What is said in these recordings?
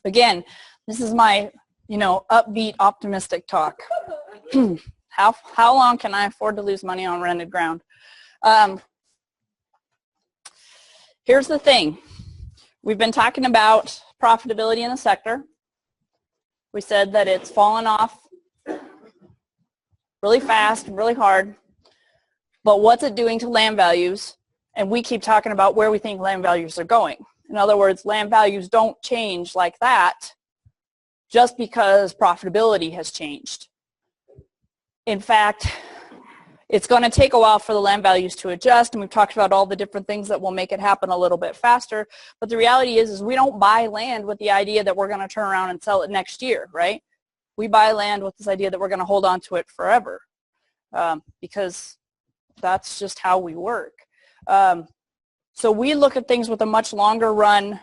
Again, this is my, upbeat, optimistic talk. How long can I afford to lose money on rented ground? Here's the thing. We've been talking about profitability in the sector. We said that it's fallen off really fast, really hard. But what's it doing to land values? And we keep talking about where we think land values are going. In other words, land values don't change like that just because profitability has changed. In fact, it's going to take a while for the land values to adjust, and we've talked about all the different things that will make it happen a little bit faster. But the reality is we don't buy land with the idea that we're going to turn around and sell it next year, right? We buy land with this idea that we're going to hold on to it forever, because that's just how we work. So we look at things with a much longer run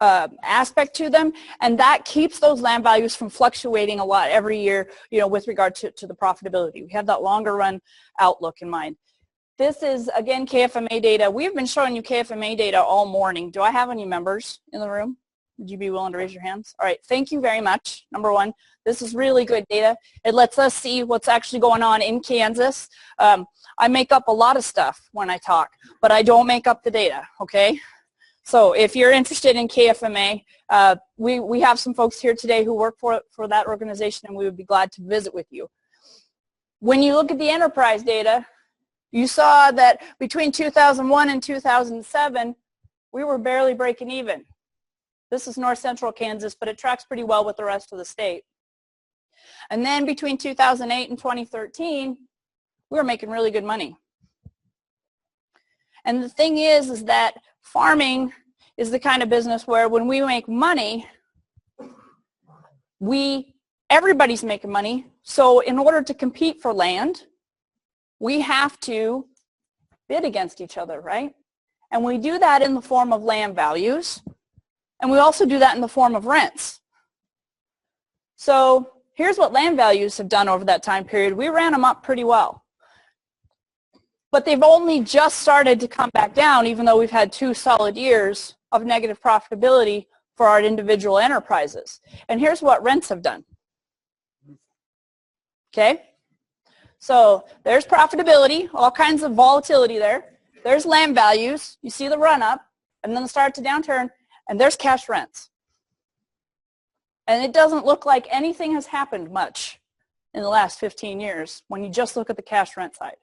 aspect to them, and that keeps those land values from fluctuating a lot every year, with regard to the profitability. We have that longer run outlook in mind. This is, again, KFMA data. We've been showing you KFMA data all morning. Do I have any members in the room? Would you be willing to raise your hands? All right, thank you very much. Number one, this is really good data. It lets us see what's actually going on in Kansas. I make up a lot of stuff when I talk, but I don't make up the data, okay? So if you're interested in KFMA, we have some folks here today who work for that organization, and we would be glad to visit with you. When you look at the enterprise data, you saw that between 2001 and 2007, we were barely breaking even. This is north central Kansas, but it tracks pretty well with the rest of the state. And then between 2008 and 2013, we were making really good money. And the thing is that farming is the kind of business where when we make money, everybody's making money. So in order to compete for land, we have to bid against each other, right? And we do that in the form of land values, and we also do that in the form of rents. So here's what land values have done over that time period. We ran them up pretty well. But they've only just started to come back down, even though we've had 2 solid years of negative profitability for our individual enterprises. And here's what rents have done. Okay? So there's profitability, all kinds of volatility there. There's land values. You see the run up, and then the start to downturn, and there's cash rents. And it doesn't look like anything has happened much in the last 15 years when you just look at the cash rent side.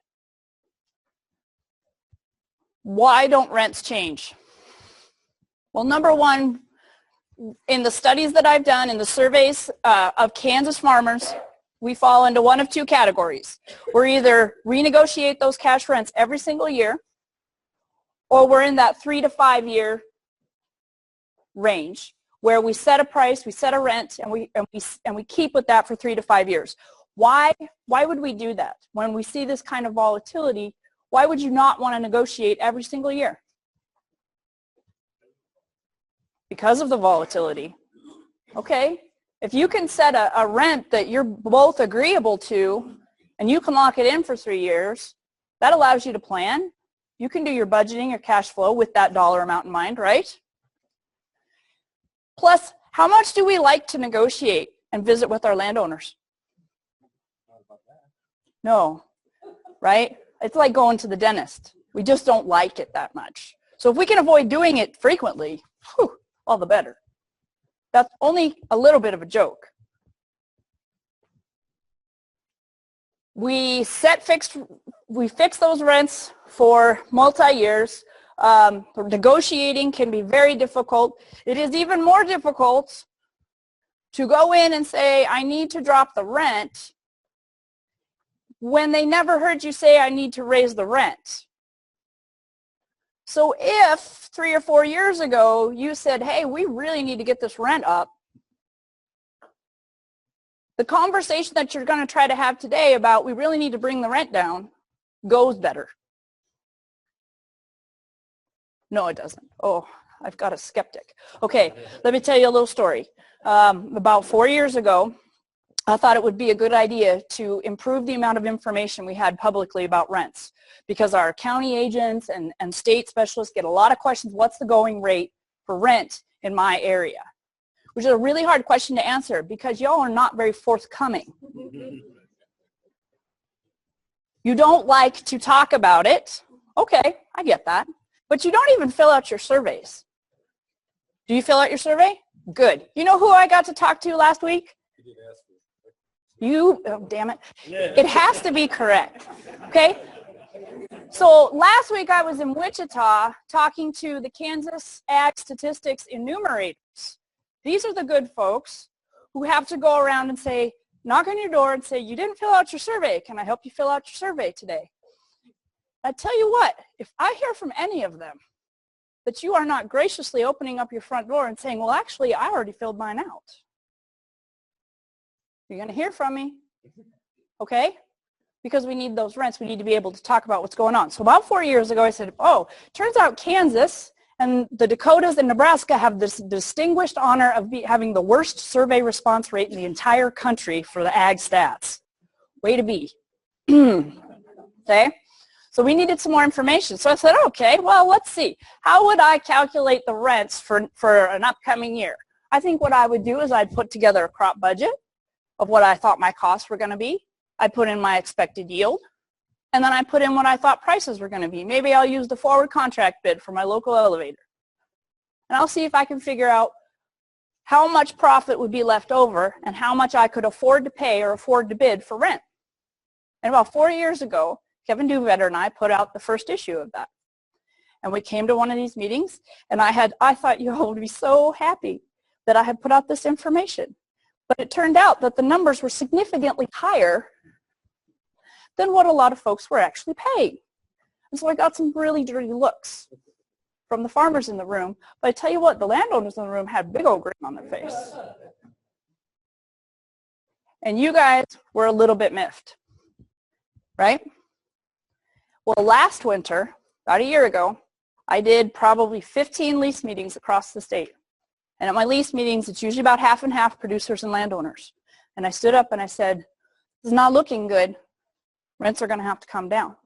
Why don't rents change? Well, number one, in the studies that I've done, in the surveys of Kansas farmers, we fall into one of 2 categories. We're either renegotiate those cash rents every single year, or we're in that 3 to 5 year range where we set a price, we set a rent, and we keep with that for 3 to 5 years. Why would we do that? When we see this kind of volatility, why would you not want to negotiate every single year? Because of the volatility. Okay, if you can set a rent that you're both agreeable to, and you can lock it in for 3 years, that allows you to plan. You can do your budgeting, your cash flow with that dollar amount in mind, right? Plus, how much do we like to negotiate and visit with our landowners? No, right? It's like going to the dentist. We just don't like it that much. So if we can avoid doing it frequently, all the better. That's only a little bit of a joke. We fix those rents for multi-years. Negotiating can be very difficult. It is even more difficult to go in and say, I need to drop the rent, when they never heard you say, I need to raise the rent. So if 3 or 4 years ago you said, hey, we really need to get this rent up, the conversation that you're going to try to have today about we really need to bring the rent down goes better. No, it doesn't. Oh, I've got a skeptic. Okay, let me tell you a little story. About 4 years ago, I thought it would be a good idea to improve the amount of information we had publicly about rents, because our county agents and state specialists get a lot of questions. What's the going rate for rent in my area? which is a really hard question to answer because y'all are not very forthcoming. You don't like to talk about it. Okay, I get that. But you don't even fill out your surveys. Do you fill out your survey? Good. You know who I got to talk to last week? You, oh, damn it. It has to be correct. Okay? So last week I was in Wichita talking to the Kansas Ag Statistics enumerators. These are the good folks who have to go around and say, knock on your door and say, you didn't fill out your survey. Can I help you fill out your survey today? I tell you what, if I hear from any of them that you are not graciously opening up your front door and saying, well, actually, I already filled mine out, you're going to hear from me, okay? Because we need those rents. We need to be able to talk about what's going on. So about 4 years ago, I said, oh, turns out Kansas and the Dakotas and Nebraska have this distinguished honor of having the worst survey response rate in the entire country for the ag stats. Way to be. Okay? So we needed some more information. So I said, okay, well, let's see. How would I calculate the rents for an upcoming year? I think what I would do is I'd put together a crop budget of what I thought my costs were going to be. I put in my expected yield, and then I put in what I thought prices were going to be. Maybe I'll use the forward contract bid for my local elevator. And I'll see if I can figure out how much profit would be left over and how much I could afford to pay or afford to bid for rent. And about 4 years ago, Kevin Duvetter and I put out the first issue of that. And we came to one of these meetings, and I thought you all would be so happy that I had put out this information. But it turned out that the numbers were significantly higher than what a lot of folks were actually paying. And so I got some really dirty looks from the farmers in the room. But I tell you what, the landowners in the room had big old grin on their face. And you guys were a little bit miffed, right? Well, last winter, about a year ago, I did probably 15 lease meetings across the state. And at my lease meetings, it's usually about half and half producers and landowners. And I stood up and I said, this is not looking good. Rents are going to have to come down.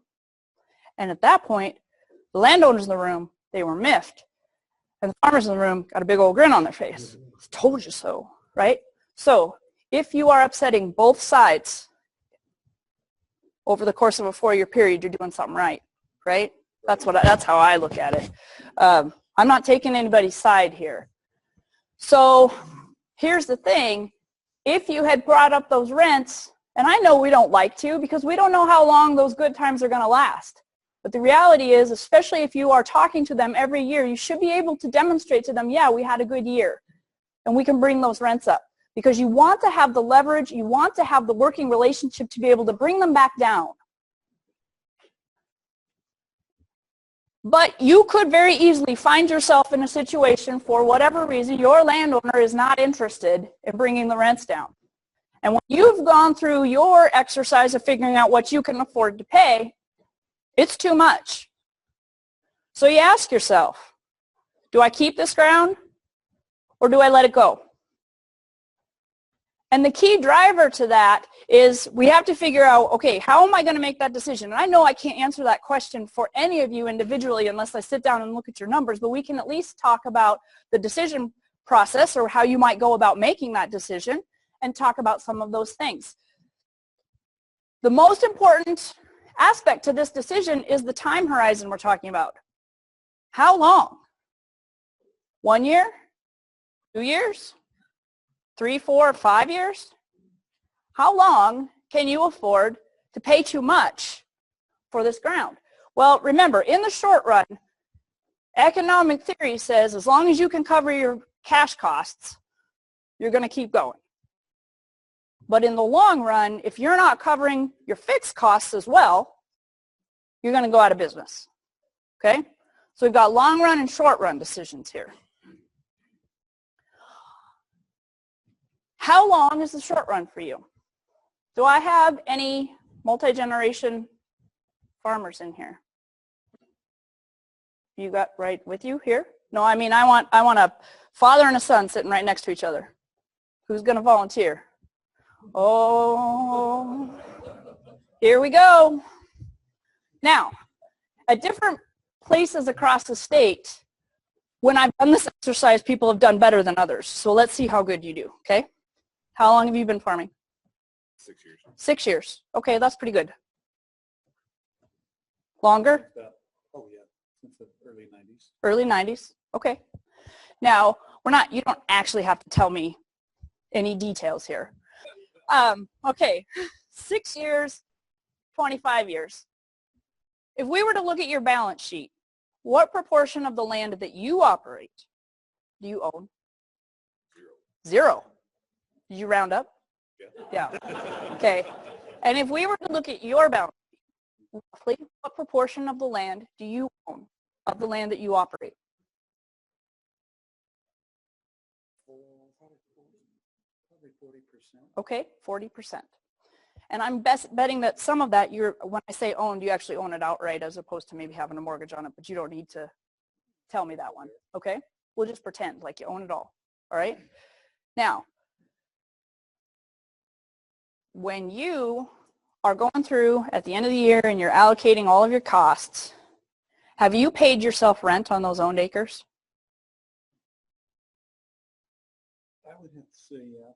And at that point, the landowners in the room, they were miffed. And the farmers in the room got a big old grin on their face. Told you so, right? So if you are upsetting both sides over the course of a 4-year period, you're doing something right, right? That's how I look at it. I'm not taking anybody's side here. So here's the thing. If you had brought up those rents, and I know we don't like to because we don't know how long those good times are going to last. But the reality is, especially if you are talking to them every year, you should be able to demonstrate to them, yeah, we had a good year. And we can bring those rents up. Because you want to have the leverage, you want to have the working relationship to be able to bring them back down. But you could very easily find yourself in a situation, for whatever reason, your landowner is not interested in bringing the rents down. And when you've gone through your exercise of figuring out what you can afford to pay, it's too much. So you ask yourself, do I keep this ground or do I let it go? And the key driver to that is we have to figure out, okay, how am I going to make that decision? And I know I can't answer that question for any of you individually unless I sit down and look at your numbers, but we can at least talk about the decision process or how you might go about making that decision and talk about some of those things. The most important aspect to this decision is the time horizon we're talking about. How long? 1 year? 2 years? 3, 4, 5 years? How long can you afford to pay too much for this ground? Well, remember, in the short run, economic theory says as long as you can cover your cash costs, you're going to keep going. But in the long run, if you're not covering your fixed costs as well, you're going to go out of business. Okay? So we've got long run and short run decisions here. How long is the short run for you? Do I have any multi-generation farmers in here? You got right with you here? No, I mean I want a father and a son sitting right next to each other. Who's going to volunteer? Oh, here we go. Now, at different places across the state, When I've done this exercise, people have done better than others. So let's see how good you do, okay? How long have you been farming? 6 years. 6 years. Okay, that's pretty good. Longer? Oh, yeah, since the early 90s. Early 90s. Okay. Now, you don't actually have to tell me any details here. Okay, 6 years, 25 years. If we were to look at your balance sheet, what proportion of the land that you operate do you own? 0. Did you round up? Yeah. Okay. And if we were to look at your balance sheet, roughly what proportion of the land do you own, of the land that you operate? Probably 40%. Okay, 40%. And I'm betting that some of that, when I say owned, you actually own it outright as opposed to maybe having a mortgage on it, but you don't need to tell me that one, okay? We'll just pretend like you own it all right? Now, when you are going through at the end of the year and you're allocating all of your costs, have you paid yourself rent on those owned acres? I would have to say, yeah.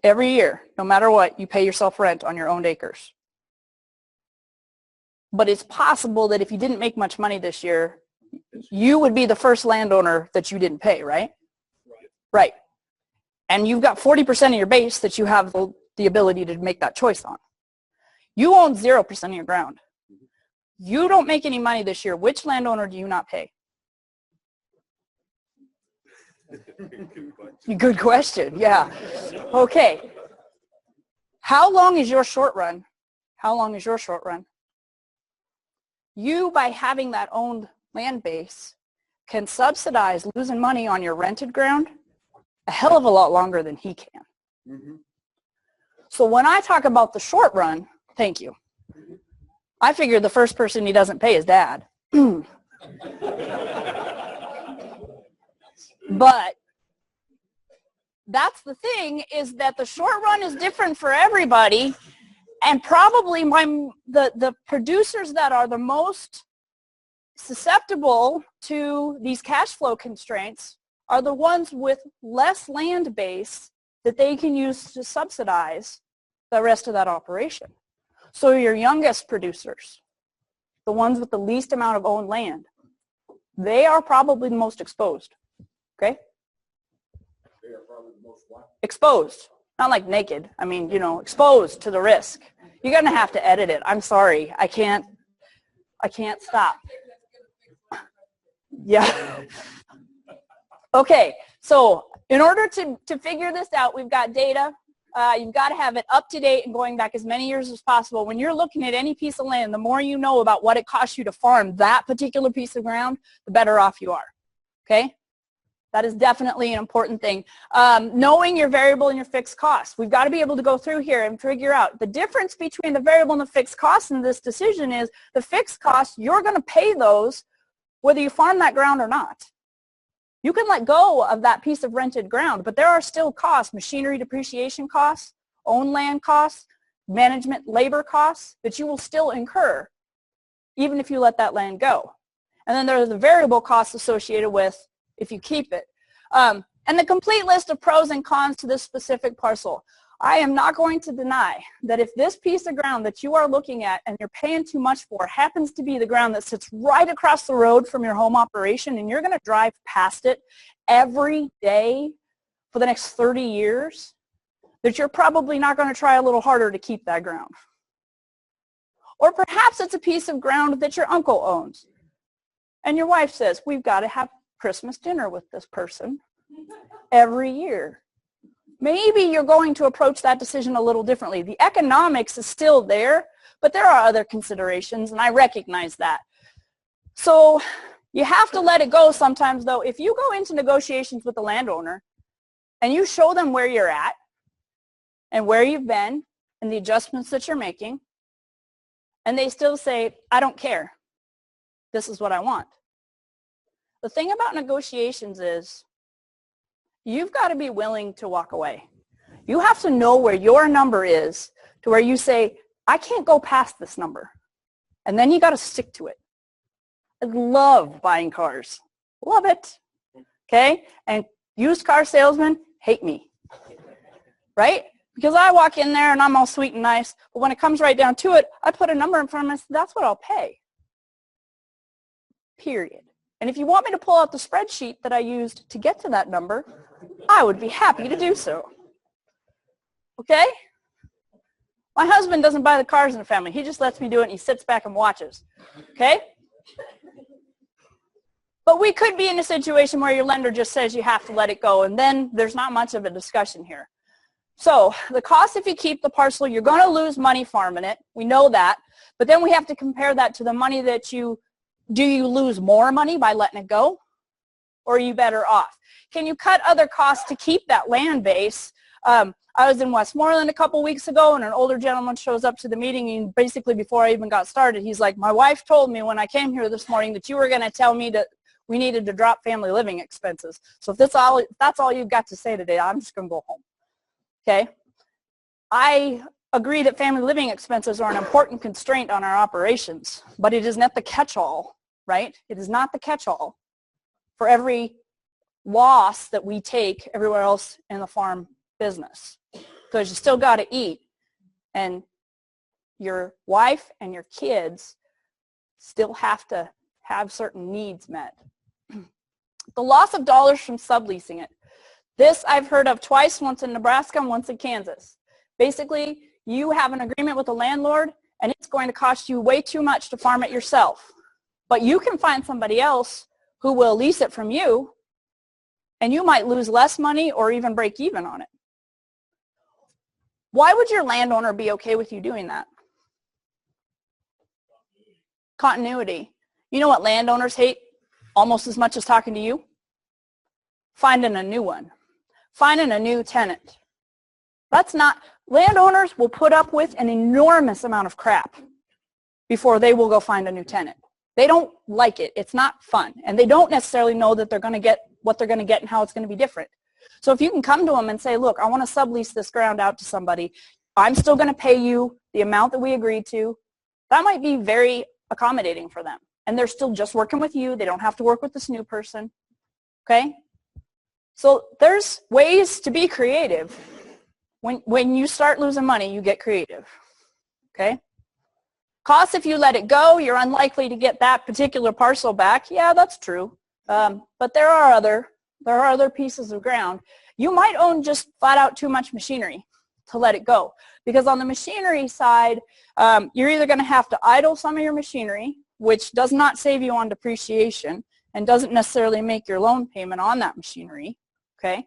Every year, no matter what, you pay yourself rent on your owned acres. But it's possible that if you didn't make much money this year, you would be the first landowner that you didn't pay, right? Right. And you've got 40% of your base that you have the ability to make that choice on. You own 0% of your ground. You don't make any money this year. Which landowner do you not pay? Good question. Yeah. Okay. How long is your short run? How long is your short run? You, by having that owned land base, can subsidize losing money on your rented ground a hell of a lot longer than he can. Mm-hmm. So when I talk about the short run, thank you. I figure the first person he doesn't pay is dad. But that's the thing, is that the short run is different for everybody, and probably the producers that are the most susceptible to these cash flow constraints are the ones with less land base that they can use to subsidize the rest of that operation. So your youngest producers, the ones with the least amount of owned land, they are probably the most exposed. Okay? They are probably the most what? Exposed. Not like naked. I mean, exposed to the risk. You're going to have to edit it. I'm sorry. I can't stop. Yeah. Okay. So in order to figure this out, we've got data. You've got to have it up to date and going back as many years as possible. When you're looking at any piece of land, the more you know about what it costs you to farm that particular piece of ground, the better off you are. Okay? That is definitely an important thing. Knowing your variable and your fixed costs. We've got to be able to go through here and figure out the difference between the variable and the fixed costs in this decision is the fixed costs, you're going to pay those whether you farm that ground or not. You can let go of that piece of rented ground, but there are still costs, machinery depreciation costs, owned land costs, management labor costs that you will still incur even if you let that land go. And then there are the variable costs associated with if you keep it. And the complete list of pros and cons to this specific parcel. I am not going to deny that if this piece of ground that you are looking at and you're paying too much for happens to be the ground that sits right across the road from your home operation and you're going to drive past it every day for the next 30 years, that you're probably not going to try a little harder to keep that ground. Or perhaps it's a piece of ground that your uncle owns. And your wife says, we've got to have Christmas dinner with this person every year. Maybe you're going to approach that decision a little differently. The economics is still there, but there are other considerations, and I recognize that. So you have to let it go sometimes, though. If you go into negotiations with the landowner and you show them where you're at and where you've been and the adjustments that you're making, and they still say, I don't care, this is what I want. The thing about negotiations is you've got to be willing to walk away. You have to know where your number is to where you say, I can't go past this number. And then you got to stick to it. I love buying cars. Love it. okay? And used car salesmen hate me, right? Because I walk in there and I'm all sweet and nice, but when it comes right down to it, I put a number in front of me and say, that's what I'll pay, period. And if you want me to pull out the spreadsheet that I used to get to that number, I would be happy to do so, okay? My husband doesn't buy the cars in the family. He just lets me do it and he sits back and watches, okay? But we could be in a situation where your lender just says you have to let it go, and then there's not much of a discussion here. So the cost if you keep the parcel, you're going to lose money farming it. We know that. But then we have to compare that to the money that do you lose more money by letting it go? Or are you better off? Can you cut other costs to keep that land base? I was in Westmoreland a couple weeks ago, and an older gentleman shows up to the meeting, and basically before I even got started, he's like, my wife told me when I came here this morning that you were going to tell me that we needed to drop family living expenses. So if that's all you've got to say today, I'm just going to go home. Okay? I agree that family living expenses are an important constraint on our operations, but it is not the catch-all, right? It is not the catch-all for every loss that we take everywhere else in the farm business, because you still got to eat, and your wife and your kids still have to have certain needs met. The loss of dollars from subleasing it. This I've heard of twice, once in Nebraska and once in Kansas. Basically, you have an agreement with the landlord, and it's going to cost you way too much to farm it yourself. But you can find somebody else who will lease it from you, and you might lose less money or even break even on it. Why would your landowner be okay with you doing that? Continuity. You know what landowners hate almost as much as talking to you? Finding a new one. Finding a new tenant. Landowners will put up with an enormous amount of crap before they will go find a new tenant. They don't like it. It's not fun. And they don't necessarily know that they're going to get what they're going to get and how it's going to be different. So if you can come to them and say, look, I want to sublease this ground out to somebody. I'm still going to pay you the amount that we agreed to. That might be very accommodating for them. And they're still just working with you. They don't have to work with this new person. Okay? So there's ways to be creative. When you start losing money, you get creative. Okay? Costs if you let it go, you're unlikely to get that particular parcel back. Yeah, that's true. But there are other pieces of ground. You might own just flat out too much machinery to let it go. Because on the machinery side, you're either going to have to idle some of your machinery, which does not save you on depreciation and doesn't necessarily make your loan payment on that machinery. Okay?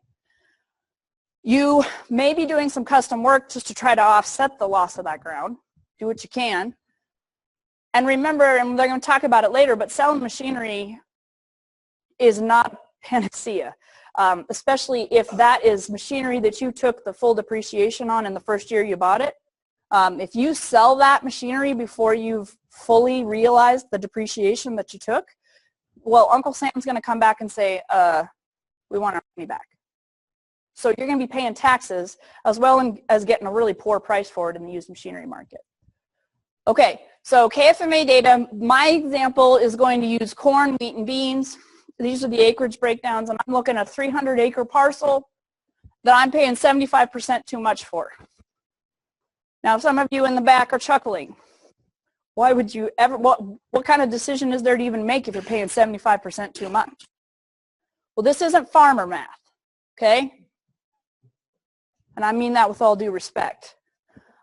You may be doing some custom work just to try to offset the loss of that ground. Do what you can. And remember, and they're going to talk about it later, but selling machinery is not panacea, especially if that is machinery that you took the full depreciation on in the first year you bought it. If you sell that machinery before you've fully realized the depreciation that you took, well, Uncle Sam's going to come back and say, we want our money back. So you're going to be paying taxes as well as getting a really poor price for it in the used machinery market. Okay, so KFMA data, my example is going to use corn, wheat, and beans. These are the acreage breakdowns, and I'm looking at a 300-acre parcel that I'm paying 75% too much for. Now, some of you in the back are chuckling. Why would you ever, what kind of decision is there to even make if you're paying 75% too much? Well, this isn't farmer math, okay? And I mean that with all due respect.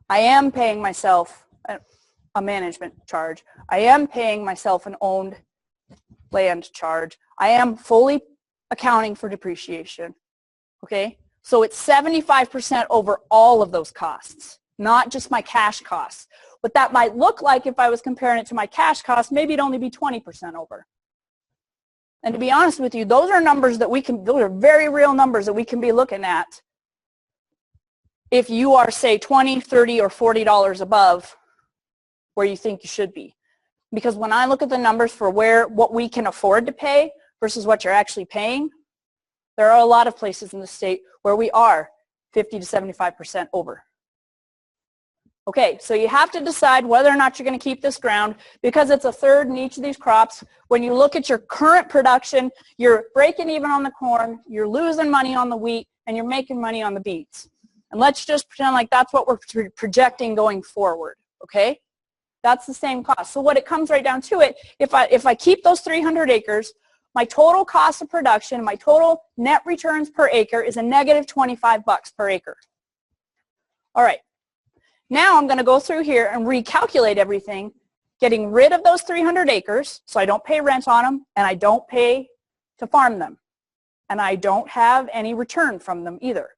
I am paying myself a management charge. I am paying myself an owned land charge. I am fully accounting for depreciation, okay? So it's 75% over all of those costs, not just my cash costs. What that might look like if I was comparing it to my cash costs, maybe it'd only be 20% over. And to be honest with you, those are numbers that those are very real numbers that we can be looking at if you are, say, $20, $30, or $40 above where you think you should be. Because when I look at the numbers for what we can afford to pay versus what you're actually paying, there are a lot of places in the state where we are 50 to 75% over. Okay, so you have to decide whether or not you're going to keep this ground because it's a third in each of these crops. When you look at your current production, you're breaking even on the corn, you're losing money on the wheat, and you're making money on the beets. And let's just pretend like that's what we're projecting going forward, okay? That's the same cost. So what it comes right down to it, if I keep those 300 acres, my total cost of production, my total net returns per acre is a negative 25 bucks per acre. All right. Now I'm going to go through here and recalculate everything, getting rid of those 300 acres so I don't pay rent on them and I don't pay to farm them. And I don't have any return from them either.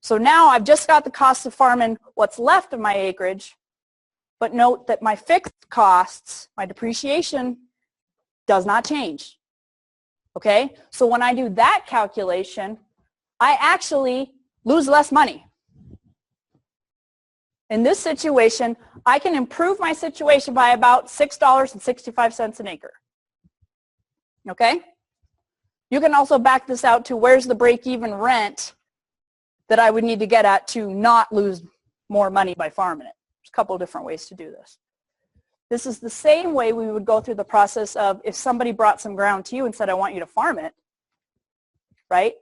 So now I've just got the cost of farming what's left of my acreage, but note that my fixed costs, my depreciation, does not change. Okay? So when I do that calculation, I actually lose less money. In this situation, I can improve my situation by about $6.65 an acre. Okay? You can also back this out to where's the break-even rent that I would need to get at to not lose more money by farming it. There's a couple of different ways to do this. This is the same way we would go through the process of if somebody brought some ground to you and said, I want you to farm it, right?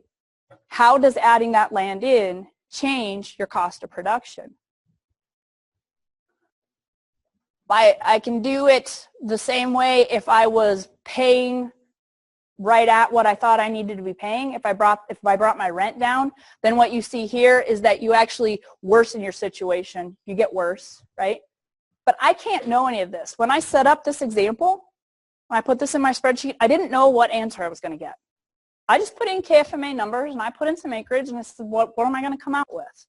How does adding that land in change your cost of production? I can do it the same way if I was paying right at what I thought I needed to be paying. If I brought my rent down, then what you see here is that you actually worsen your situation. You get worse, right? But I can't know any of this. When I set up this example, when I put this in my spreadsheet, I didn't know what answer I was going to get. I just put in KFMA numbers and I put in some acreage and I said, what am I going to come out with?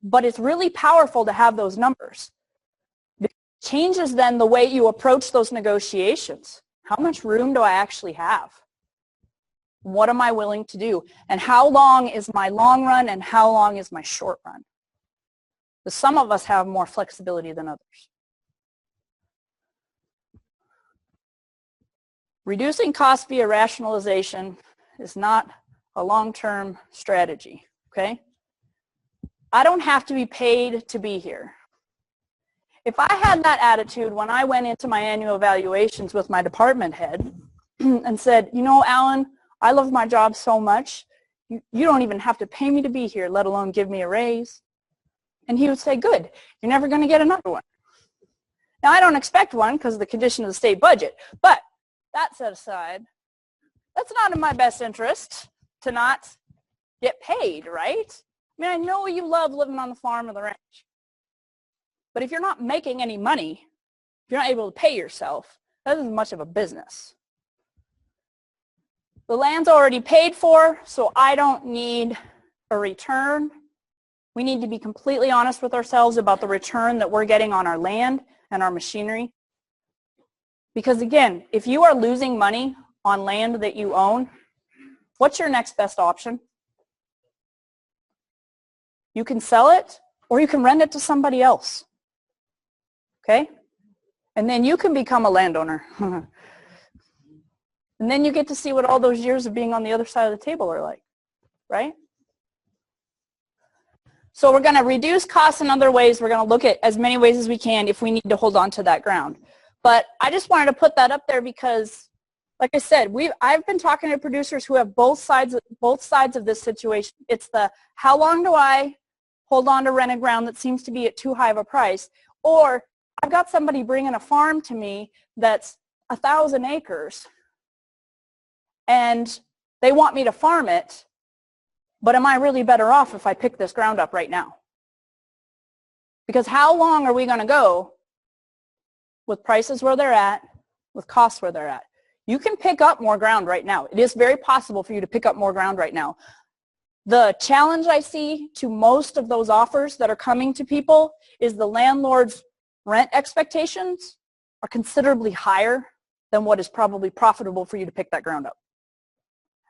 But it's really powerful to have those numbers. It changes then the way you approach those negotiations. How much room do I actually have? What am I willing to do? And how long is my long run and how long is my short run? Because some of us have more flexibility than others. Reducing costs via rationalization is not a long-term strategy, okay? I don't have to be paid to be here. If I had that attitude when I went into my annual evaluations with my department head and said, you know, Alan, I love my job so much, you don't even have to pay me to be here, let alone give me a raise. And he would say, good, you're never going to get another one. Now, I don't expect one because of the condition of the state budget, but that set aside, that's not in my best interest to not get paid, right? I mean, I know you love living on the farm or the ranch, but if you're not making any money, if you're not able to pay yourself, that isn't much of a business. The land's already paid for, so I don't need a return. We need to be completely honest with ourselves about the return that we're getting on our land and our machinery. Because again, if you are losing money on land that you own, what's your next best option? You can sell it or you can rent it to somebody else. Okay? And then you can become a landowner. And then you get to see what all those years of being on the other side of the table are like, right? So we're going to reduce costs in other ways. We're going to look at as many ways as we can if we need to hold on to that ground. But I just wanted to put that up there because, like I said, I've been talking to producers who have both sides of this situation. It's the how long do I hold on to rented ground that seems to be at too high of a price, or I've got somebody bringing a farm to me that's 1,000 acres and they want me to farm it, but am I really better off if I pick this ground up right now? Because how long are we going to go with prices where they're at, with costs where they're at? You can pick up more ground right now. It is very possible for you to pick up more ground right now. The challenge I see to most of those offers that are coming to people is the landlord's rent expectations are considerably higher than what is probably profitable for you to pick that ground up.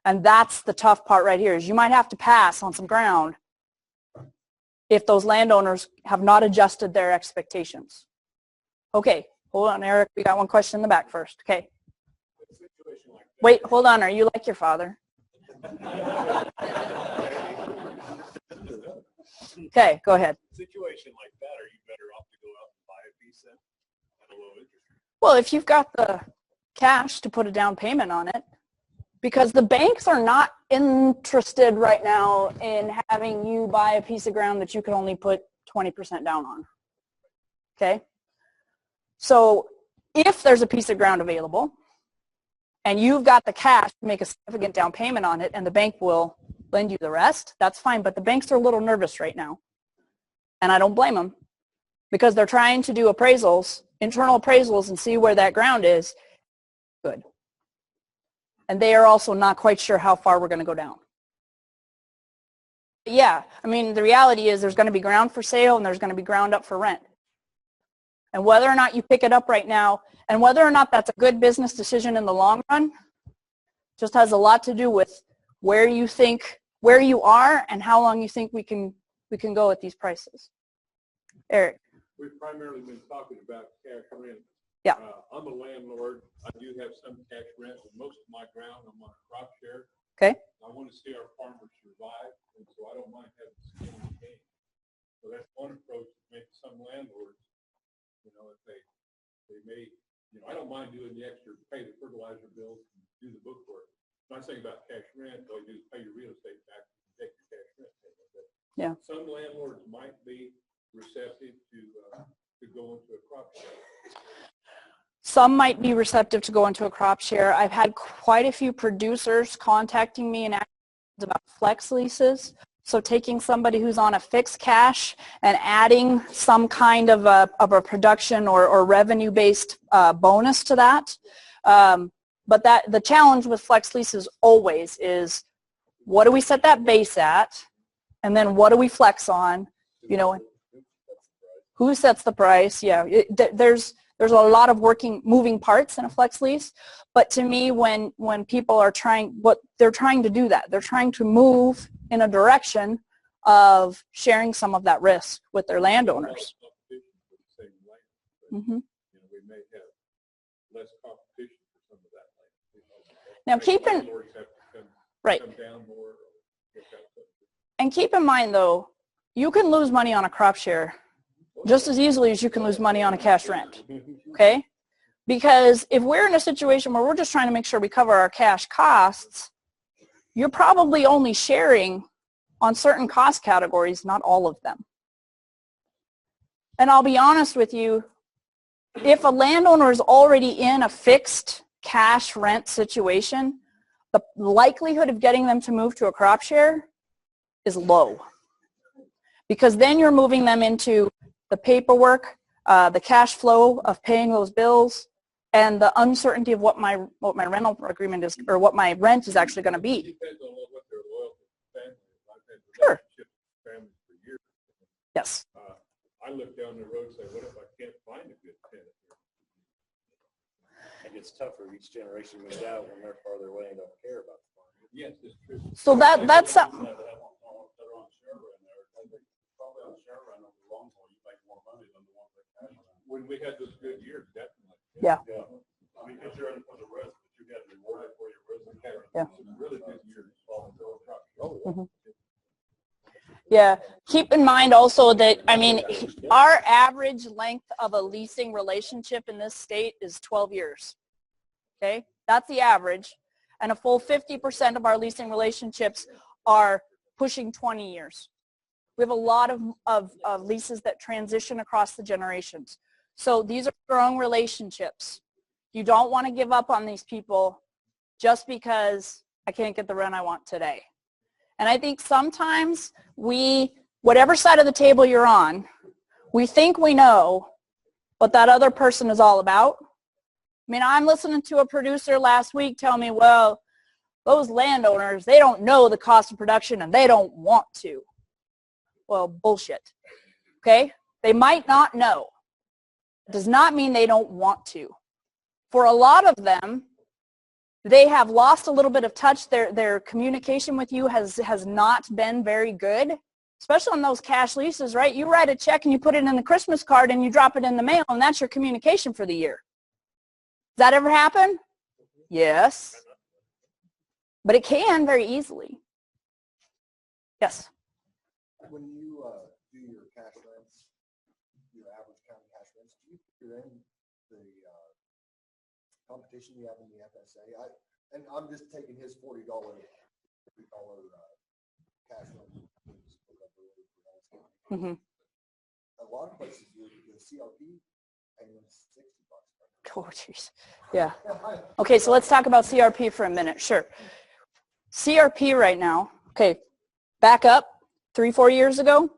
And that's the tough part right here, is you might have to pass on some ground if those landowners have not adjusted their expectations. Okay, hold on, Eric. We got one question in the back first. Okay. Wait, hold on. Are you like your father? Okay, go ahead. Situation like that, are you better off to go out and buy a piece then at a low interest rate? Well, if you've got the cash to put a down payment on it, because the banks are not interested right now in having you buy a piece of ground that you can only put 20% down on. Okay? So if there's a piece of ground available and you've got the cash to make a significant down payment on it and the bank will lend you the rest, that's fine. But the banks are a little nervous right now. And I don't blame them because they're trying to do appraisals, internal appraisals, and see where that ground is. Good. And they are also not quite sure how far we're going to go down. But yeah, I mean, the reality is there's going to be ground for sale and there's going to be ground up for rent. And whether or not you pick it up right now and whether or not that's a good business decision in the long run just has a lot to do with where you think, where you are and how long you think we can go at these prices. Eric. We've primarily been talking about cash rent. Yeah. I'm a landlord. I do have some cash rent, but most of my ground I'm on a crop share. Okay. I want to see our farmers survive, and so I don't mind having skin in the game. So that's one approach to make some landlords, if they may, I don't mind doing the extra, pay the fertilizer bills, and do the book work. I'm not saying about cash rent, all you do is pay your real estate tax and take your cash rent payment. But yeah. Some landlords might be receptive to go into a crop share. Some might be receptive to go into a crop share. I've had quite a few producers contacting me and asking about flex leases. So taking somebody who's on a fixed cash and adding some kind of a production or revenue-based bonus to that. But the challenge with flex leases always is, what do we set that base at? And then what do we flex on? Who sets the price? Yeah, there's a lot of moving parts in a flex lease. But to me, when people are they're trying to do that. They're trying to move in a direction of sharing some of that risk with their landowners. Mm-hmm. We may have less competition for some of that land. Now keep in mind though, you can lose money on a crop share just as easily as you can lose money on a cash rent, okay? Because if we're in a situation where we're just trying to make sure we cover our cash costs, you're probably only sharing on certain cost categories, not all of them. And I'll be honest with you, if a landowner is already in a fixed cash rent situation, the likelihood of getting them to move to a crop share is low. Because then you're moving them into the paperwork, the cash flow of paying those bills, and the uncertainty of what my rental agreement is, or what my rent is actually going to be. Depends on what their loyalty to family is. I've had Sure. relationships with families for years. Yes. I look down the road and say, what if I can't find a good tenant here? It gets tougher each generation moves out when they're farther away and don't care about the farm. Yes, it's true. So that's something. Probably on share run over the long haul, you make more money than the ones that cash run. When we had those good years, definitely. Yeah. Yeah. I mean, because you're in for the risk, but you get rewarded for your risk. Yeah. Some really good years. Mm-hmm. Yeah. Keep in mind also that, I mean, our average length of a leasing relationship in this state is 12 years. Okay? That's the average. And a full 50% of our leasing relationships are pushing 20 years. We have a lot of leases that transition across the generations. So these are strong relationships. You don't want to give up on these people just because I can't get the rent I want today. And I think sometimes whatever side of the table you're on, we think we know what that other person is all about. I mean, I'm listening to a producer last week tell me, well, those landowners, they don't know the cost of production and they don't want to. Well, bullshit, okay? They might not know. It does not mean they don't want to. For a lot of them, they have lost a little bit of touch. Their communication with you has not been very good, especially on those cash leases, right? You write a check and you put it in the Christmas card and you drop it in the mail, and that's your communication for the year. Does that ever happen? Yes. But it can very easily. Yes. When you do your cash rents, your average county cash rents, do you figure in the competition you have in the FSA? And I'm just taking his $40 cash rent. Mm-hmm. A lot of places, the CRP paying them $60. Oh, jeez. Yeah. Okay, so let's talk about CRP for a minute. Sure. CRP right now, okay, back up 3-4 years ago,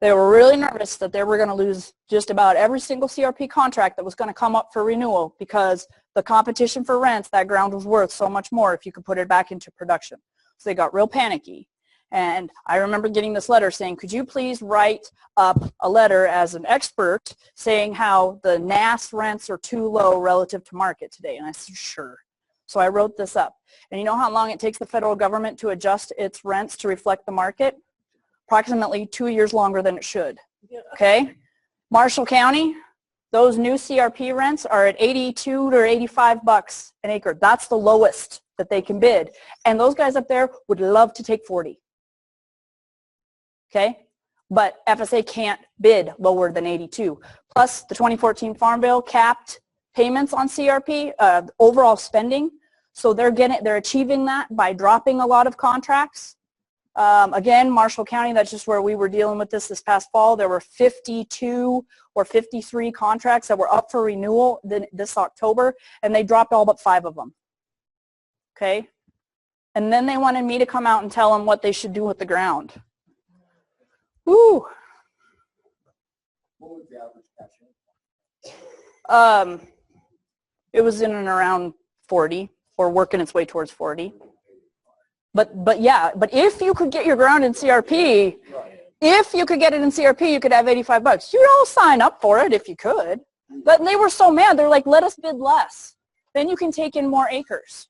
they were really nervous that they were going to lose just about every single CRP contract that was going to come up for renewal because the competition for rents, that ground was worth so much more if you could put it back into production. So they got real panicky. And I remember getting this letter saying, could you please write up a letter as an expert saying how the NAS rents are too low relative to market today? And I said, sure. So I wrote this up. And you know how long it takes the federal government to adjust its rents to reflect the market? Approximately 2 years longer than it should. Okay? Marshall County, those new CRP rents are at $82 to $85 an acre. That's the lowest that they can bid. And those guys up there would love to take 40. Okay? But FSA can't bid lower than 82. Plus, the 2014 Farm Bill capped payments on CRP, overall spending. So they're achieving that by dropping a lot of contracts. Again, Marshall County, that's just where we were dealing with this past fall. There were 52 or 53 contracts that were up for renewal this October, and they dropped all but 5 of them. Okay? And then they wanted me to come out and tell them what they should do with the ground. Woo! What was the average cash rent? It was in and around 40, or working its way towards 40. But yeah, but if you could get your ground in CRP, if you could get it in CRP, you could have $85. You'd all sign up for it if you could. But they were so mad. They're like, let us bid less. Then you can take in more acres.